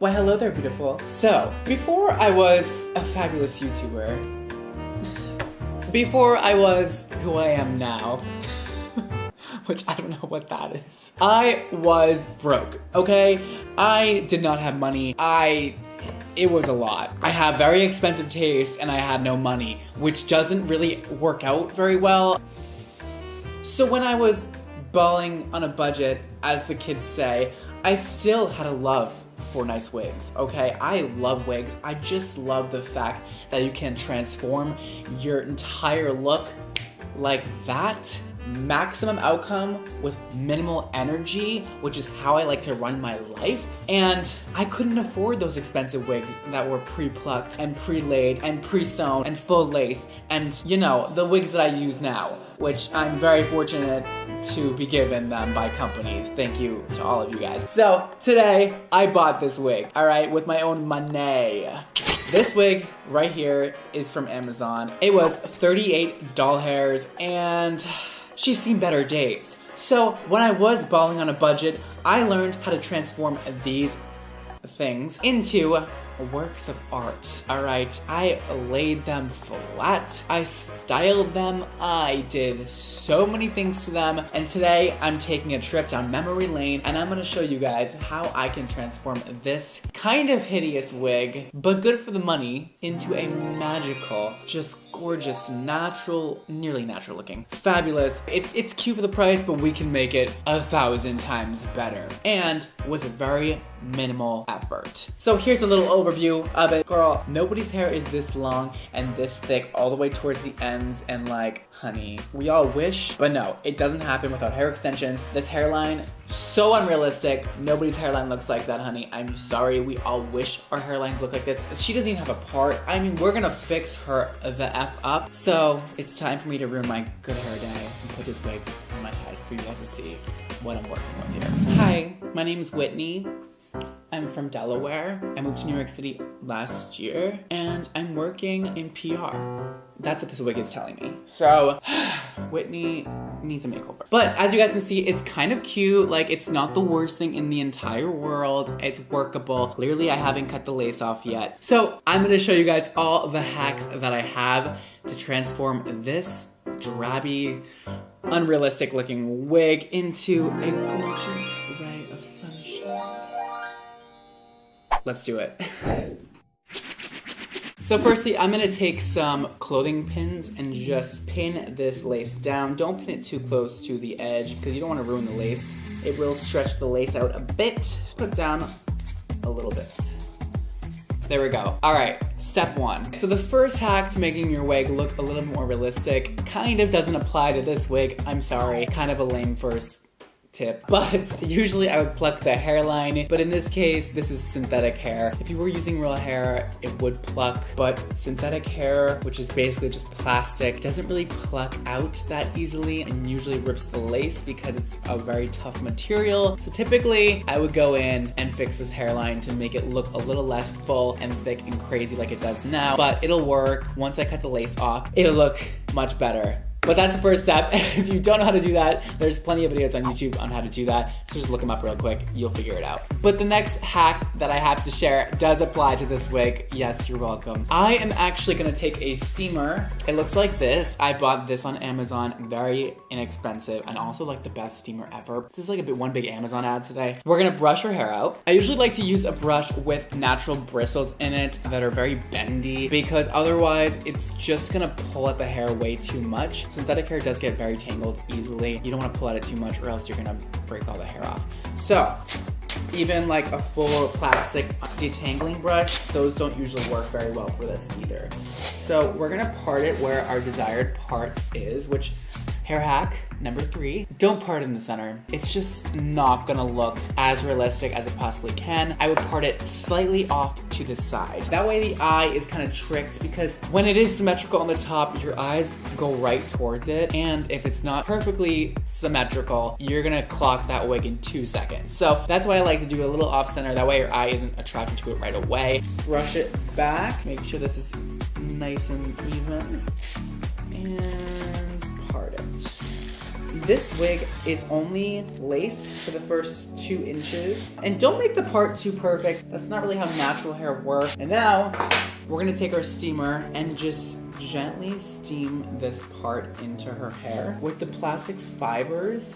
Why, hello there, beautiful. So, before I was a fabulous YouTuber, before I was who I am now, which I don't know what that is, I was broke, okay? I did not have money. It was a lot. I have very expensive taste and I had no money, which doesn't really work out very well. So when I was balling on a budget, as the kids say, I still had a love for nice wigs, okay? I love wigs. I just love the fact that you can transform your entire look like that. Maximum outcome with minimal energy, which is how I like to run my life. And I couldn't afford those expensive wigs that were pre-plucked and pre-laid and pre-sewn and full lace and, you know, the wigs that I use now, which I'm very fortunate to be given them by companies. Thank you to all of you guys. So today I bought this wig, all right, with my own money. This wig right here is from Amazon. It was 38 doll hairs and she's seen better days. So when I was balling on a budget, I learned how to transform these things into works of art, all right? I laid them flat, I styled them, I did so many things to them, and today I'm taking a trip down memory lane and I'm gonna show you guys how I can transform this kind of hideous wig, but good for the money, into a magical, just gorgeous, natural, nearly natural looking, fabulous. It's cute for the price, but we can make it 1,000 times better, and with very minimal effort. So here's a little overview of it. Girl, nobody's hair is this long and this thick all the way towards the ends, and like, honey, we all wish, but no, it doesn't happen without hair extensions. This hairline, so unrealistic. Nobody's hairline looks like that, honey. I'm sorry, we all wish our hairlines look like this. She doesn't even have a part. I mean, we're gonna fix her the F up. So it's time for me to ruin my good hair day and put this wig on my head for you guys to see what I'm working with here. Hi, my name is Whitney. I'm from Delaware. I moved to New York City last year and I'm working in PR. That's what this wig is telling me. So, Whitney needs a makeover. But as you guys can see, it's kind of cute. Like, it's not the worst thing in the entire world. It's workable. Clearly, I haven't cut the lace off yet. So, I'm gonna show you guys all the hacks that I have to transform this drabby, unrealistic looking wig into a gorgeous ray of sunshine. Let's do it. So firstly, I'm gonna take some clothing pins and just pin this lace down. Don't pin it too close to the edge because you don't wanna ruin the lace. It will stretch the lace out a bit. Put it down a little bit. There we go. All right, step one. So the first hack to making your wig look a little more realistic kind of doesn't apply to this wig. I'm sorry, kind of a lame first tip, but usually I would pluck the hairline, but in this case, this is synthetic hair. If you were using real hair, it would pluck, but synthetic hair, which is basically just plastic, doesn't really pluck out that easily and usually rips the lace because it's a very tough material. So typically, I would go in and fix this hairline to make it look a little less full and thick and crazy like it does now, but it'll work. Once I cut the lace off, it'll look much better. But that's the first step. If you don't know how to do that, there's plenty of videos on YouTube on how to do that. So just look them up real quick, you'll figure it out. But the next hack that I have to share does apply to this wig. Yes, you're welcome. I am actually gonna take a steamer. It looks like this. I bought this on Amazon, very inexpensive, and also like the best steamer ever. This is like one big Amazon ad today. We're gonna brush her hair out. I usually like to use a brush with natural bristles in it that are very bendy because otherwise it's just gonna pull at the hair way too much. Synthetic hair does get very tangled easily. You don't want to pull at it too much or else you're gonna break all the hair off. So, even like a full plastic detangling brush, those don't usually work very well for this either. So we're gonna part it where our desired part is, which hair hack number 3, don't part in the center. It's just not gonna look as realistic as it possibly can. I would part it slightly off to the side. That way the eye is kind of tricked because when it is symmetrical on the top, your eyes go right towards it. And if it's not perfectly symmetrical, you're gonna clock that wig in 2 seconds. So that's why I like to do a little off center. That way your eye isn't attracted to it right away. Brush it back. Make sure this is nice and even. And part it. this wig is only laced for the first 2 inches. And don't make the part too perfect. That's not really how natural hair works. And now we're gonna take our steamer and just gently steam this part into her hair. With the plastic fibers,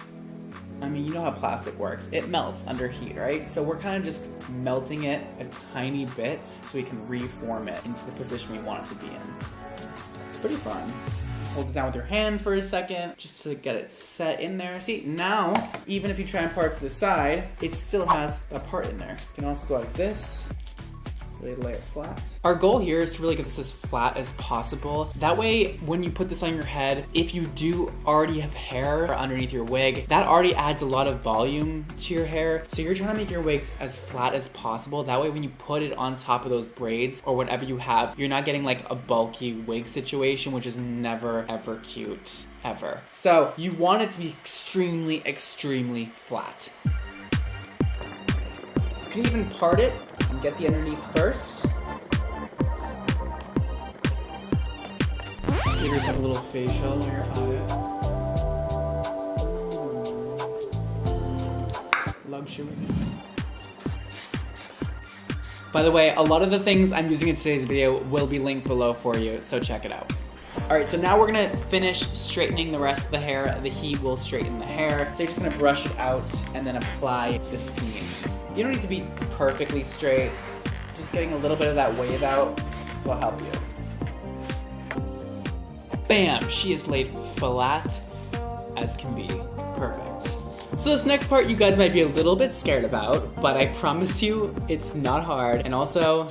I mean, you know how plastic works. It melts under heat, right? So we're kind of just melting it a tiny bit so we can reform it into the position we want it to be in. It's pretty fun. Hold it down with your hand for a second just to get it set in there. See, now, even if you try and part to the side, it still has a part in there. You can also go like this. Really lay it flat. Our goal here is to really get this as flat as possible. That way, when you put this on your head, if you do already have hair underneath your wig, that already adds a lot of volume to your hair. So you're trying to make your wigs as flat as possible. That way, when you put it on top of those braids or whatever you have, you're not getting like a bulky wig situation, which is never, ever cute, ever. So you want it to be extremely, extremely flat. You can even part it and get the underneath first. Give yourself a little facial on your eye. Luxury. By the way, a lot of the things I'm using in today's video will be linked below for you, so check it out. Alright, so now we're gonna finish straightening the rest of the hair. The heat will straighten the hair. So you're just gonna brush it out and then apply the steam. You don't need to be perfectly straight. Just getting a little bit of that wave out will help you. Bam! She is laid flat as can be. Perfect. So this next part you guys might be a little bit scared about, but I promise you it's not hard. And also,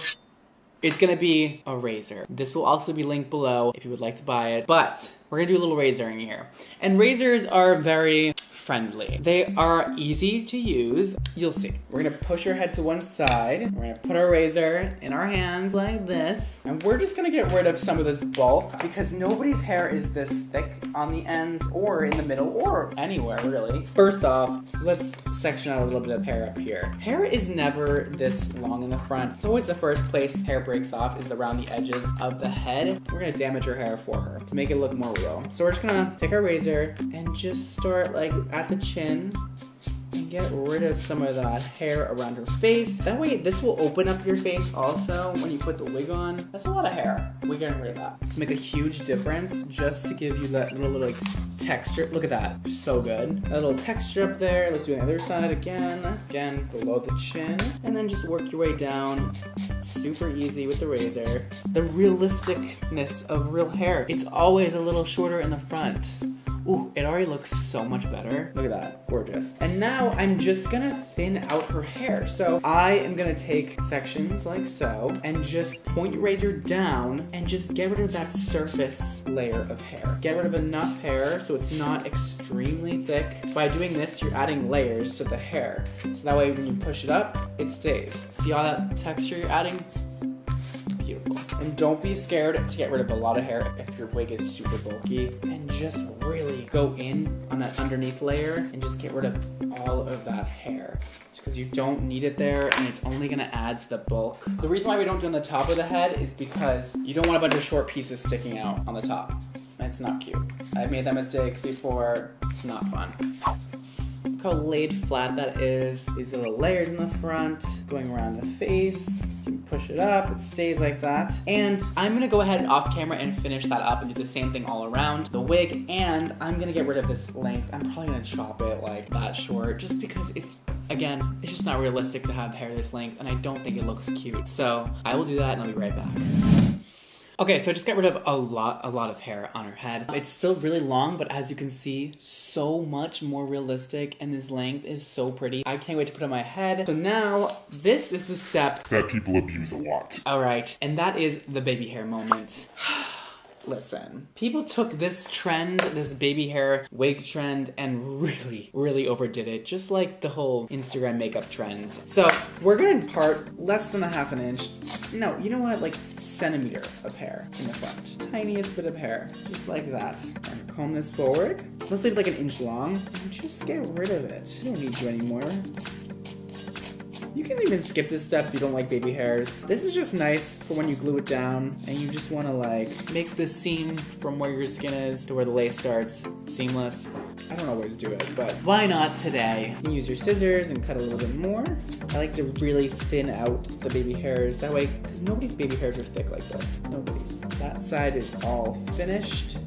it's gonna be a razor. This will also be linked below if you would like to buy it, but we're gonna do a little razoring here. And razors are very friendly. They are easy to use. You'll see. We're gonna push our head to one side. We're gonna put our razor in our hands like this. And we're just gonna get rid of some of this bulk because nobody's hair is this thick on the ends or in the middle or anywhere really. First off, let's section out a little bit of hair up here. Hair is never this long in the front. It's always the first place hair breaks off is around the edges of the head. We're gonna damage her hair for her to make it look more real. So we're just gonna take our razor and just start like at the chin and get rid of some of that hair around her face. That way, this will open up your face also when you put the wig on. That's a lot of hair. We're getting rid of that. This will make a huge difference just to give you that little like texture. Look at that, so good. That little texture up there. Let's do the other side again. Again, below the chin. And then just work your way down. Super easy with the razor. The realisticness of real hair. It's always a little shorter in the front. Ooh, it already looks so much better. Look at that, gorgeous. And now I'm just gonna thin out her hair. So I am gonna take sections like so and just point your razor down and just get rid of that surface layer of hair. Get rid of enough hair so it's not extremely thick. By doing this, you're adding layers to the hair. So that way when you push it up, it stays. See all that texture you're adding? Beautiful. And don't be scared to get rid of a lot of hair if your wig is super bulky. And just really go in on that underneath layer and just get rid of all of that hair. Just because you don't need it there and it's only gonna add to the bulk. The reason why we don't do on the top of the head is because you don't want a bunch of short pieces sticking out on the top. It's not cute. I've made that mistake before. It's not fun. Look how laid flat that is. These little layers in the front, going around the face. You can push it up, it stays like that. And I'm gonna go ahead off camera and finish that up and do the same thing all around the wig. And I'm gonna get rid of this length. I'm probably gonna chop it like that short just because it's, again, it's just not realistic to have hair this length and I don't think it looks cute. So I will do that and I'll be right back. Okay, so I just got rid of a lot of hair on her head. It's still really long, but as you can see, so much more realistic, and this length is so pretty. I can't wait to put it on my head. So now, this is the step that people abuse a lot. All right, and that is the baby hair moment. Listen, people took this trend, this baby hair wig trend, and really overdid it, just like the whole Instagram makeup trend. So we're gonna part less than a half an inch. No, you know what, like centimeter of hair in the front. Tiniest bit of hair, just like that. And comb this forward. Let's leave it like an inch long, and just get rid of it. I don't need you anymore. You can even skip this step if you don't like baby hairs. This is just nice for when you glue it down and you just wanna like make the seam from where your skin is to where the lace starts seamless. I don't always do it, but why not today? You can use your scissors and cut a little bit more. I like to really thin out the baby hairs. That way, because nobody's baby hairs are thick like this. Nobody's. That side is all finished.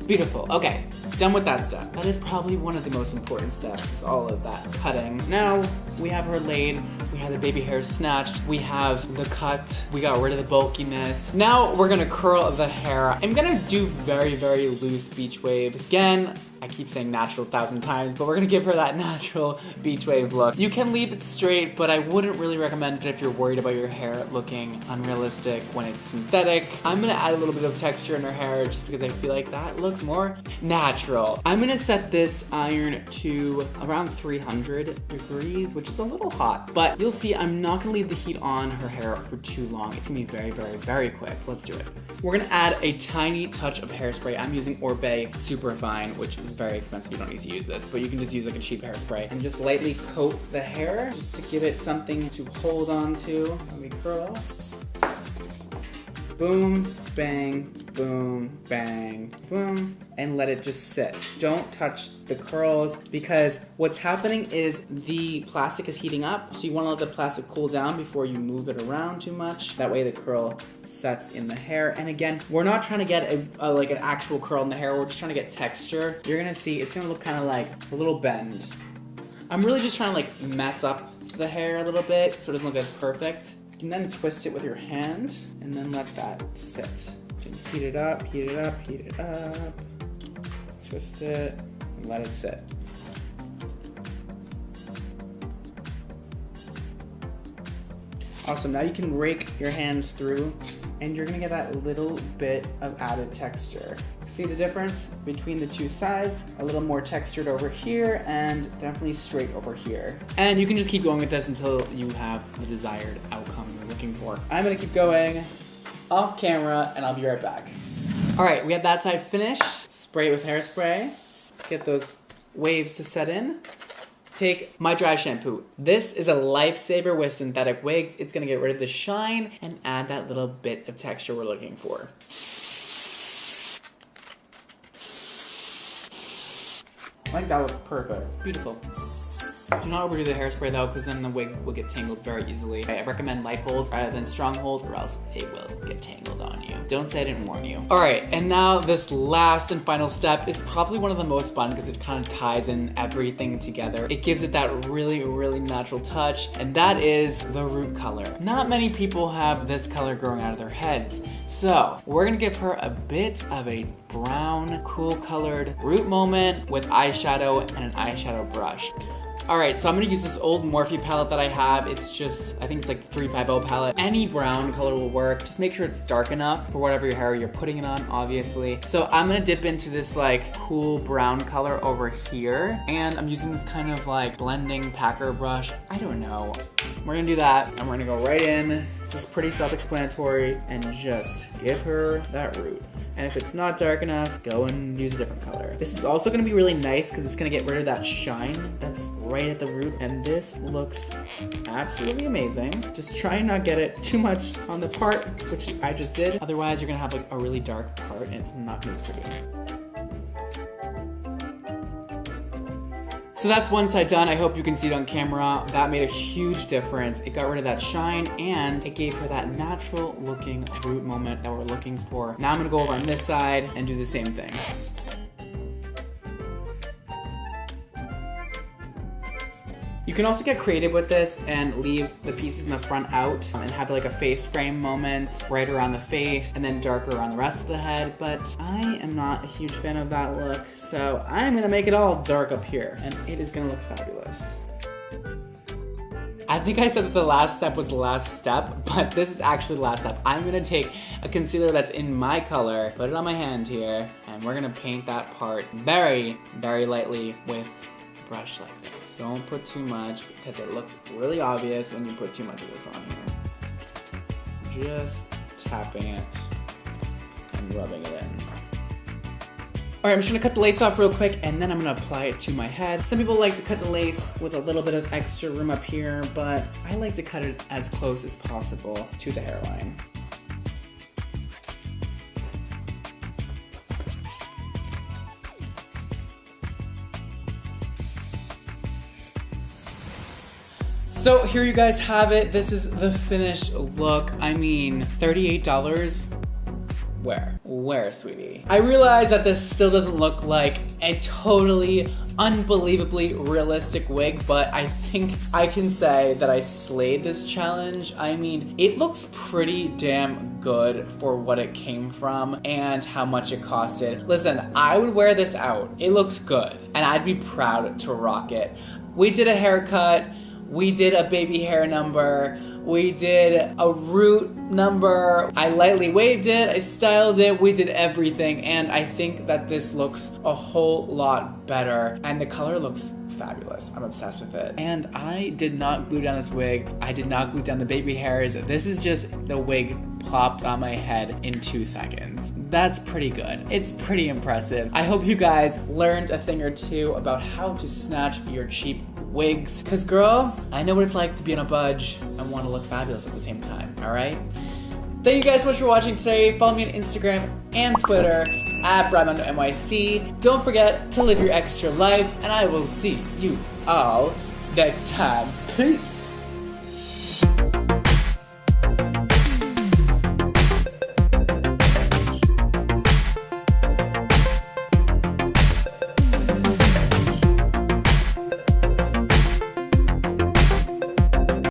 Beautiful. Okay, done with that step. That is probably one of the most important steps, is all of that cutting. Now we have her laid, we have the baby hair snatched, we have the cut, we got rid of the bulkiness. Now we're gonna curl the hair. I'm gonna do very, very loose beach waves. Again, I keep saying natural 1,000 times, but we're gonna give her that natural beach wave look. You can leave it straight, but I wouldn't really recommend it if you're worried about your hair looking unrealistic when it's synthetic. I'm gonna add a little bit of texture in her hair just because I feel like that looks more natural. I'm gonna set this iron to around 300 degrees, which is a little hot, but you'll see I'm not gonna leave the heat on her hair for too long. It's gonna be very, very, very quick. Let's do it. We're gonna add a tiny touch of hairspray. I'm using Orbe Superfine, which is very expensive. You don't need to use this, but you can just use like a cheap hairspray and just lightly coat the hair just to give it something to hold on to when we curl. Boom, bang, boom, bang, boom, and let it just sit. Don't touch the curls because what's happening is the plastic is heating up, so you want to let the plastic cool down before you move it around too much. That way the curl sets in the hair. And again, we're not trying to get like an actual curl in the hair, we're just trying to get texture. You're gonna see it's gonna look kind of like a little bend. I'm really just trying to like mess up the hair a little bit so it doesn't look as perfect. You can then twist it with your hand and then let that sit. You can heat it up, heat it up, heat it up. Twist it and let it sit. Awesome, now you can rake your hands through and you're gonna get that little bit of added texture. See the difference between the two sides? A little more textured over here and definitely straight over here. And you can just keep going with this until you have the desired outcome you're looking for. I'm gonna keep going off camera and I'll be right back. All right, we have that side finished. Spray it with hairspray. Get those waves to set in. Take my dry shampoo. This is a lifesaver with synthetic wigs. It's gonna get rid of the shine and add that little bit of texture we're looking for. I think that looks perfect. Beautiful. Do not overdo the hairspray though, because then the wig will get tangled very easily. I recommend light hold rather than strong hold, or else it will get tangled on you. Don't say I didn't warn you. All right, and now this last and final step is probably one of the most fun because it kind of ties in everything together. It gives it that really, really natural touch, and that is the root color. Not many people have this color growing out of their heads. So we're gonna give her a bit of a brown, cool colored root moment with eyeshadow and an eyeshadow brush. All right, so I'm gonna use this old Morphe palette that I have. It's just, I think it's like 350 palette. Any brown color will work. Just make sure it's dark enough for whatever your hair you're putting it on, obviously. So I'm gonna dip into this like cool brown color over here. And I'm using this kind of like blending packer brush. I don't know. We're gonna do that and we're gonna go right in. This is pretty self-explanatory and just give her that root. And if it's not dark enough, go and use a different color. This is also gonna be really nice because it's gonna get rid of that shine that's right at the root. And this looks absolutely amazing. Just try and not get it too much on the part, which I just did. Otherwise, you're gonna have like a really dark part and it's not gonna be pretty. So that's one side done. I hope you can see it on camera. That made a huge difference. It got rid of that shine and it gave her that natural looking root moment that we're looking for. Now I'm gonna go over on this side and do the same thing. You can also get creative with this and leave the pieces in the front out and have like a face frame moment right around the face and then darker around the rest of the head, but I am not a huge fan of that look, so I'm gonna make it all dark up here and it is gonna look fabulous. I think I said that the last step was the last step, but this is actually the last step. I'm gonna take a concealer that's in my color, put it on my hand here, and we're gonna paint that part very, very lightly with a brush like this. Don't put too much because it looks really obvious when you put too much of this on here. Just tapping it and rubbing it in. All right, I'm just gonna cut the lace off real quick and then I'm gonna apply it to my head. Some people like to cut the lace with a little bit of extra room up here, but I like to cut it as close as possible to the hairline. So here you guys have it. This is the finished look. I mean, $38? Where, sweetie? I realize that this still doesn't look like a totally unbelievably realistic wig, but I think I can say that I slayed this challenge. I mean, it looks pretty damn good for what it came from and how much it costed. Listen, I would wear this out. It looks good, and I'd be proud to rock it. We did a haircut. We did a baby hair number. We did a root number. I lightly waved it. I styled it. We did everything. And I think that this looks a whole lot better. And the color looks fabulous. I'm obsessed with it. And I did not glue down this wig. I did not glue down the baby hairs. This is just the wig plopped on my head in 2 seconds. That's pretty good. It's pretty impressive. I hope you guys learned a thing or two about how to snatch your cheap wigs. Cause girl, I know what it's like to be on a budge and want to look fabulous at the same time, all right? Thank you guys so much for watching today. Follow me on Instagram and Twitter at NYC. Don't forget to live your extra life, and I will see you all next time. Peace.